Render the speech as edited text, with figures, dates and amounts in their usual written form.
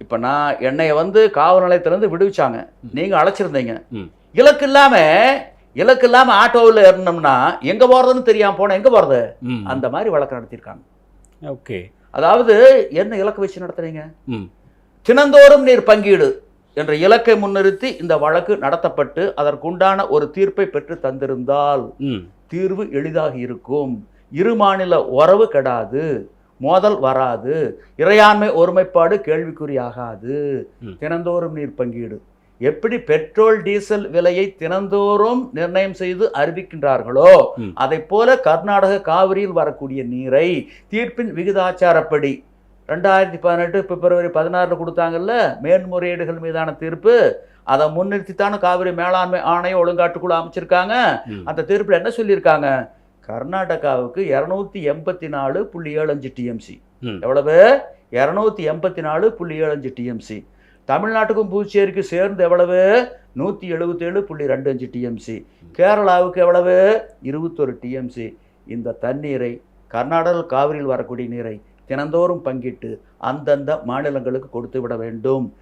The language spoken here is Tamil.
இப்ப நான் என்னைய காவல் நிலையத்திலிருந்து விடுவிச்சாங்க, நீங்க அழைச்சிருந்தீங்க. ம். இலக்கு இல்லாம ஆட்டோவில் ஏறணும்னா எங்க போறதுன்னு தெரியாம போன எங்க போறது? ம். அந்த மாதிரி வழக்கு நடத்தியிருக்காங்க. ஓகே. அதாவது என்ன இலக்கு வச்சு நடத்துறீங்க? ம். தினந்தோறும் நீர் பங்கீடு என்ற இலக்கை முன்னிறுத்தி இந்த வழக்கு நடத்தப்பட்டு அதற்குண்டான ஒரு தீர்ப்பை பெற்று தந்திருந்தால் ம். தீர்வு எளிதாக இருக்கும். இரு மாநில உறவு கெடாது, மோதல் வராது, இறையாண்மை ஒருமைப்பாடு கேள்விக்குறியாகாது. தினந்தோறும் நீர் பங்கீடு எப்படி பெட்ரோல் டீசல் விலையை தினந்தோறும் நிர்ணயம் செய்து அறிவிக்கின்றார்களோ அதை போல கர்நாடக காவிரியில் வரக்கூடிய நீரை தீர்ப்பின் விகிதாச்சாரப்படி 2018 பிப்ரவரி 16 கொடுத்தாங்கல்ல மேன்முறையீடுகள் மீதான தீர்ப்பு, அதை முன்னிறுத்தித்தான காவிரி மேலாண்மை ஆணைய ஒழுங்காட்டுக்குழு அமைச்சிருக்காங்க. அந்த தீர்ப்பில் என்ன சொல்லியிருக்காங்க? கர்நாடகாவுக்கு 284.75 டிஎம்சி. எவ்வளவு? 284.75 டிஎம்சி. தமிழ்நாட்டுக்கும் புதுச்சேரிக்கு சேர்ந்து எவ்வளவு? 177.25 டிஎம்சி. கேரளாவுக்கு எவ்வளவு? 21 டிஎம்சி. இந்த தண்ணீரை கர்நாடக காவிரியில் வரக்கூடிய நீரை தினந்தோறும் பங்கிட்டு அந்தந்த மாநிலங்களுக்கு கொடுத்து விட வேண்டும்.